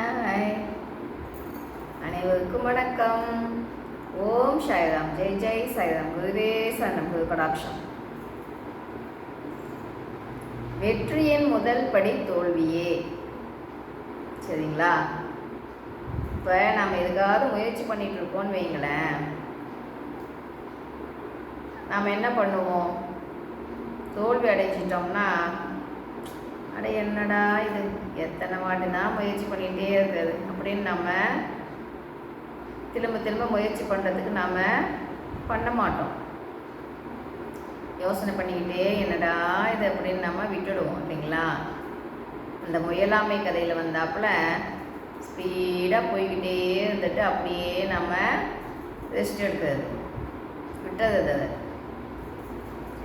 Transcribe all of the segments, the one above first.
Hi, அனைவருக்கும் வணக்கம். ஓம் சாய்ராம். ஜெய் ஜெய் சாய்ராம். குருவே சரணம். குரு கடாட்சம். வெற்றியின் முதல் படி தோல்வியே. சரிங்களா? இப்போ நம்ம எதுக்காவது முயற்சி பண்ணிட்டு இருக்கோம்னு வைங்களேன், நாம் என்ன பண்ணுவோம்? தோல்வி அடைஞ்சிட்டோம்னா, அட என்னடா இது, எத்தனை வாட்டினா முயற்சி பண்ணிகிட்டே இருக்குது அப்படின்னு நம்ம திரும்ப திரும்ப முயற்சி பண்ணுறதுக்கு நாம் பண்ண மாட்டோம். யோசனை பண்ணிக்கிட்டே என்னடா இது அப்படின்னு நம்ம விட்டுடுவோம் இல்லைங்களா? அந்த முயலாமை கதையில் வந்தாப்புல ஸ்பீடாக போய்கிட்டே இருந்துட்டு அப்படியே நம்ம ரெஸ்ட் எடுக்கிறது, விட்டுறது அது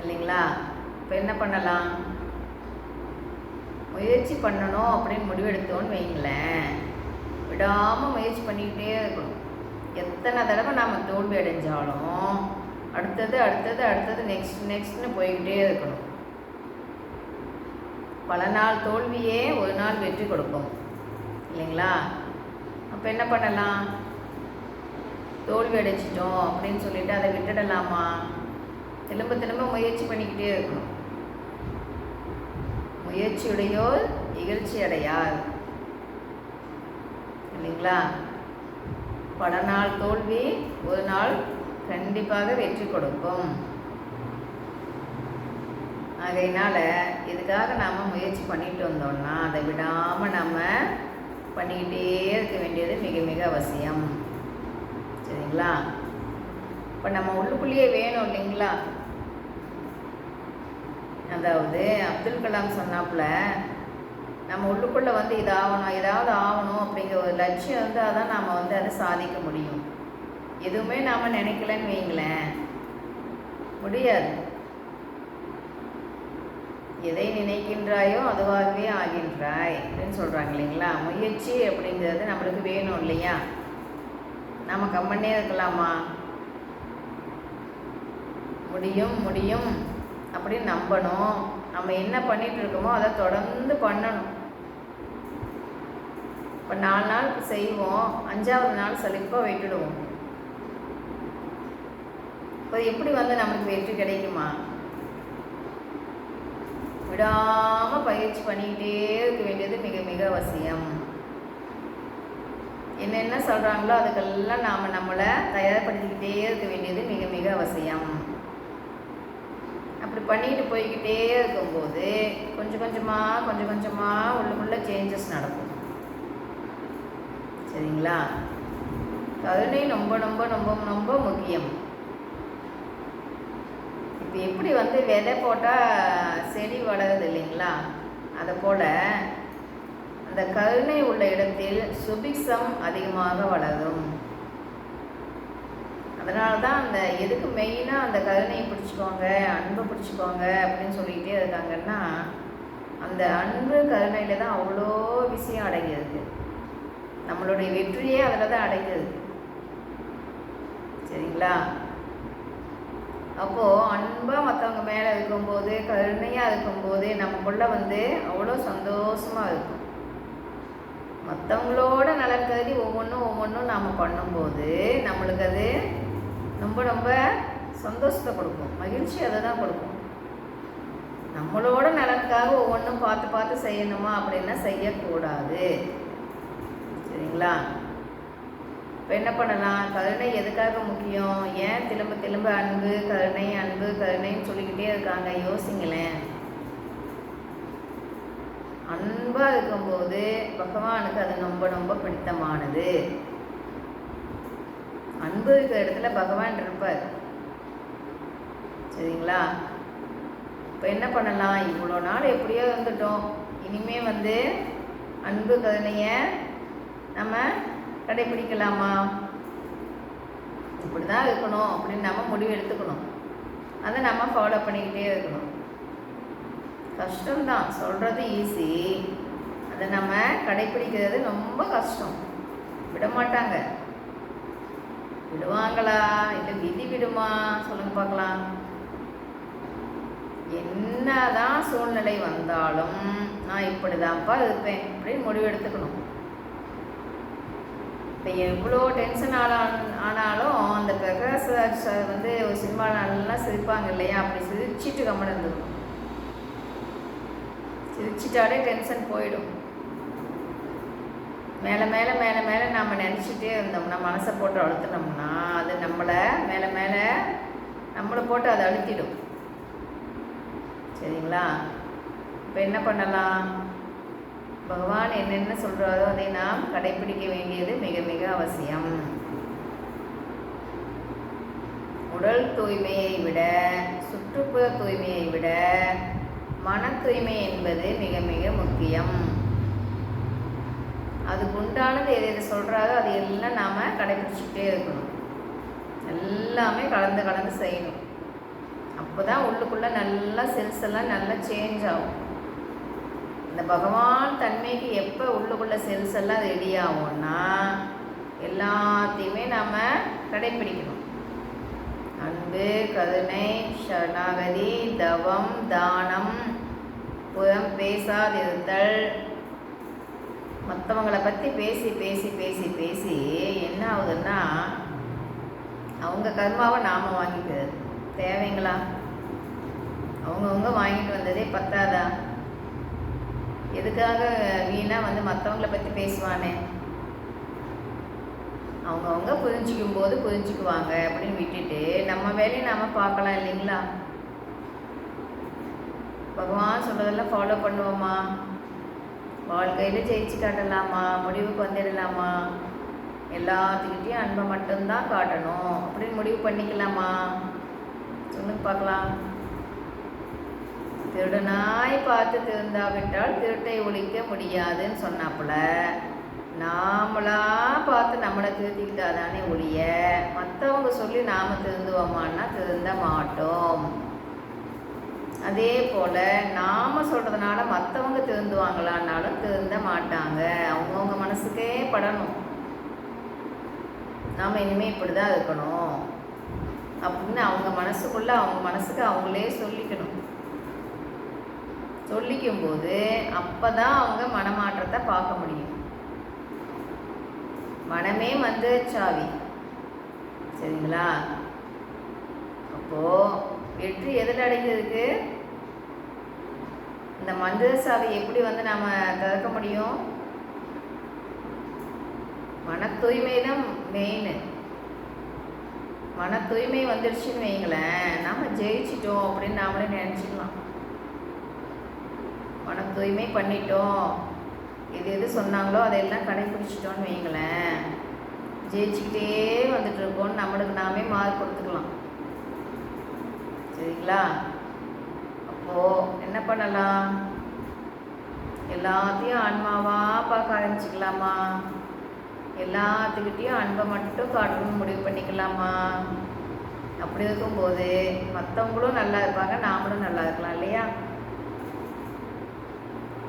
இல்லைங்களா? இப்போ என்ன பண்ணலாம்? முயற்சி பண்ணணும் அப்படின்னு முடிவெடுத்தோன்னு வைங்களேன், விடாமல் முயற்சி பண்ணிக்கிட்டே இருக்கணும். எத்தனை தடவை நாம் தோல்வி அடைஞ்சாலும் அடுத்தது அடுத்தது அடுத்தது நெக்ஸ்ட்னு போய்கிட்டே இருக்கணும். பல நாள் தோல்வியே ஒரு நாள் வெற்றி கொடுக்கும் இல்லைங்களா? அப்போ என்ன பண்ணலாம்? தோல்வி அடைச்சிட்டோம் அப்படின்னு சொல்லிட்டு அதை விட்டுடலாமா? திரும்ப திரும்ப முயற்சி பண்ணிக்கிட்டே இருக்கணும். முயற்சியுடையோர் இகழ்ச்சி அடையார் இல்லைங்களா? பல நாள் தோல்வி ஒரு நாள் கண்டிப்பாக வெற்றி கொடுக்கும். ஆகையினால இதுக்காக நாம் முயற்சி பண்ணிட்டு வந்தோம்னா அதை விடாமல் நம்ம பண்ணிக்கிட்டே இருக்க வேண்டியது மிக மிக அவசியம். சரிங்களா? இப்போ நம்ம உள்ளுக்குள்ளேயே வேணும் இல்லைங்களா? அதாவது அப்துல் கலாம் சொன்னாப்புல, நம்ம உள்ளுக்குள்ளே வந்து இது ஆகணும், ஏதாவது ஆகணும் அப்படிங்கிற ஒரு லட்சியம் இருந்தால் தான் நாம் வந்து அதை சாதிக்க முடியும். எதுவுமே நாம் நினைக்கலன்னு வைங்களேன், முடியாது. எதை நினைக்கின்றாயோ அதுவாகவே ஆகின்றாய் அப்படின்னு சொல்கிறாங்க இல்லைங்களா? முயற்சி அப்படிங்கிறது நம்மளுக்கு வேணும் இல்லையா? நம்ம கம்மன்னே இருக்கலாமா? முடியும் முடியும் அப்படின்னு நம்பணும். நம்ம என்ன பண்ணிட்டு இருக்கோமோ அதை தொடர்ந்து பண்ணணும். இப்போ 4 நாள் செய்வோம், 5ஆவது நாள் சலிப்பாக விட்டுடுவோம். இப்போ எப்படி வந்து நமக்கு வெற்றி கிடைக்குமா? விடாமல் பயிற்சி பண்ணிக்கிட்டே இருக்க வேண்டியது மிக மிக அவசியம். என்னென்ன சொல்கிறாங்களோ அதுக்கெல்லாம் நாம் நம்மளை தயார்படுத்திக்கிட்டே இருக்க வேண்டியது மிக மிக அவசியம். அப்படி பண்ணிட்டு போய்கிட்டே இருக்கும்போது கொஞ்சம் கொஞ்சமாக உள்ளுக்குள்ள சேஞ்சஸ் நடக்கும். சரிங்களா? கருணை ரொம்ப ரொம்ப ரொம்ப ரொம்ப முக்கியம். இப்போ எப்படி வந்து விதை போட்டால் செடி வளருது இல்லைங்களா? அதை போல் அந்த கருணை உள்ள இடத்தில் சுபிக்ஷம் அதிகமாக வளரும். அதனால தான் அந்த எதுக்கு மெயினாக அந்த கருணையை பிடிச்சிக்கோங்க, அன்பை பிடிச்சிக்கோங்க அப்படின்னு சொல்லிகிட்டே இருக்காங்கன்னா, அந்த அன்பு கருணையில் தான் அவ்வளோ விஷயம் அடங்கியிருக்கு. நம்மளுடைய வெற்றியே அதில் தான் அடங்கியிருக்கு. சரிங்களா? அப்போது அன்பாக மற்றவங்க மேலே இருக்கும்போது, கருணையாக இருக்கும்போது நமக்குள்ள வந்து அவ்வளோ சந்தோஷமாக இருக்கும். மற்றவங்களோட நலன் கருதி ஒவ்வொன்றும் நாம் பண்ணும்போது நம்மளுக்கு அது ரொம்ப ரொம்ப சந்தோஷத்தை கொடுக்கும், மகிழ்ச்சி அதை தான் கொடுக்கும். நம்மளோட நலனுக்காக ஒவ்வொன்றும் பார்த்து செய்யணுமா அப்படின்னா செய்யக்கூடாது. சரிங்களா? இப்போ என்ன பண்ணலாம்? கருணை எதுக்காக முக்கியம்? ஏன் திரும்ப அன்பு கருணைன்னு சொல்லிக்கிட்டே இருக்காங்க? யோசிங்களேன். அன்பாக இருக்கும்போது பகவானுக்கு அது ரொம்ப ரொம்ப பிடித்தமானது. அன்பு இருக்கிற இடத்துல பகவான் இருப்பார். சரிங்களா? இப்போ என்ன பண்ணலாம்? இவ்வளோ நாள் எப்படியோ இருந்துட்டோம், இனிமே வந்து அன்பு கருணையை நம்ம கடைபிடிக்கலாமா? இப்படி தான் இருக்கணும் அப்படின்னு நம்ம முடிவு எடுத்துக்கணும். அதை நம்ம ஃபாலோ பண்ணிக்கிட்டே இருக்கணும். கஷ்டம்தான், சொல்கிறது ஈஸி, அதை நம்ம கடைப்பிடிக்கிறது ரொம்ப கஷ்டம். விடமாட்டாங்க. விடுவாங்களா? இல்லை விதி விடுமா? சொல்லுங்க பார்க்கலாம். என்னதான் சூழ்நிலை வந்தாலும் நான் இப்படி தான்ப்பா இருப்பேன் அப்படின்னு முடிவு எடுத்துக்கணும். இப்போ எவ்வளோ டென்ஷன் ஆனாலும் அந்த பிரகாஷ் ராஜ் சார் வந்து ஒரு சினிமா நல்லா சிரிப்பாங்க இல்லையா, அப்படி சிரிச்சிட்டு கம்மன் இருந்துடும். சிரிச்சிட்டாலே டென்ஷன் போயிடும். மேலே மேலே மேலே மேலே நம்ம நினச்சிட்டே இருந்தோம்னா, மனசை போட்டு அழுத்தினோம்னா அது நம்மளை மேலே மேலே நம்மளை போட்டு அதை அழுத்திடும். சரிங்களா? இப்போ என்ன பண்ணலாம்? பகவான் என்னென்ன சொல்கிறாரோ அதை நாம் கடைப்பிடிக்க வேண்டியது மிக மிக அவசியம். உடல் தூய்மையை விட, சுற்றுப்புற தூய்மையை விட மன தூய்மை என்பது மிக மிக முக்கியம். அதுக்கு உண்டானது எது எது சொல்கிறாரோ அது எல்லாம் நாம் கடைப்பிடிச்சிக்கிட்டே இருக்கணும். எல்லாமே கலந்து கலந்து செய்யணும். அப்போ தான் உள்ளுக்குள்ளே நல்லா செல்ஸ் எல்லாம் நல்லா சேஞ்ச் ஆகும். இந்த பகவான் தன்மைக்கு எப்போ உள்ளுக்குள்ளே செல்ஸ் எல்லாம் ரெடி ஆகும்னா எல்லாத்தையுமே நாம் கடைப்பிடிக்கணும். அன்பு, கருணை, சரணாகதி, தவம், தானம், புறம் பேசாதிருத்தல். மற்றவங்களை பற்றி பேசி பேசி பேசி பேசி என்ன ஆகுதுன்னா அவங்க கர்மாவை நாம் வாங்கிக்கிறது. தேவைங்களா? அவங்கவுங்க வாங்கிட்டு வந்ததே பத்தாதா? எதுக்காக வீணாக வந்து மற்றவங்கள பற்றி பேசுவானே? அவங்கவுங்க புரிஞ்சிக்கும் போது புரிஞ்சுக்குவாங்க அப்படின்னு விட்டுட்டு நம்ம வேலையை நாம் பார்க்கலாம் இல்லைங்களா? பகவான் சொல்கிறதெல்லாம் ஃபாலோ பண்ணுவோமா? வாழ்க்கையில் ஜெயிச்சு காட்டலாமா? முடிவுக்கு வந்துடலாமா? எல்லாத்துக்கிட்டையும் அன்பை மட்டும்தான் காட்டணும் அப்படின்னு முடிவு பண்ணிக்கலாமா? சொல்லுங்க பார்க்கலாம். திருடனாய் பார்த்து திருந்தாவிட்டால் திருட்டை ஒழிக்க முடியாதுன்னு சொன்னாப்புல, நாமளா பார்த்து நம்மளை திருத்திக்கிட்டாதானே ஒழிய மற்றவங்க சொல்லி நாம் திருந்துவோமான்னா திருந்த மாட்டோம். அதே போல் நாம் சொல்கிறதுனால மற்றவங்க திருந்துவாங்களான்னாலும் திருந்த மாட்டாங்க. அவங்கவுங்க மனசுக்கே படணும், நாம் இனிமேல் இப்படி தான் இருக்கணும் அப்படின்னு அவங்க மனசுக்குள்ளே அவங்க மனசுக்கு அவங்களே சொல்லிக்கணும். சொல்லிக்கும்போது அப்போ தான் அவங்க மனமாற்றத்தை பார்க்க முடியும். மனமே மந்திர சாவி. சரிங்களா? அப்போது வெற்றி எதில் அடைஞ்சதுக்கு? இந்த மந்திர சாவி எப்படி வந்து நம்ம திறக்க முடியும்? மன தூய்மை தான் மெயின். மன தூய்மை வந்துடுச்சுன்னு வைங்களேன், நம்ம ஜெயிச்சிட்டோம் அப்படின்னு நாமளே நினச்சிக்கலாம். மன தூய்மை பண்ணிட்டோம், எது எது சொன்னாங்களோ அதையெல்லாம் கடைப்பிடிச்சிட்டோன்னு வைங்களேன், ஜெயிச்சுக்கிட்டே வந்துட்டு இருக்கோன்னு நம்மளுக்கு நாமே மார்க் கொடுத்துக்கலாம். சரிங்களா? அப்போது என்ன பண்ணலாம்? எல்லாத்தையும் ஆன்மாவாக பார்க்க ஆரம்பிச்சிக்கலாமா? எல்லாத்துக்கிட்டையும் அன்பை மட்டும் காட்டணும்னு முடிவு பண்ணிக்கலாமா? அப்படி இருக்கும்போது மற்றவங்களும் நல்லா இருப்பாங்க, நாமளும் நல்லா இருக்கலாம் இல்லையா?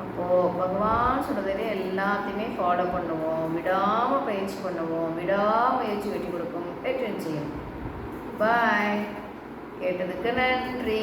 அப்போது பகவான் சொல்கிறதே எல்லாத்தையுமே ஃபாலோ பண்ணுவோம், விடாமல் பயிற்சி பண்ணுவோம், விடாமுயற்சி வெட்டி கொடுக்கும், வெற்றி நிச்சயம். பாய். கேட்டதுக்கு நன்றி.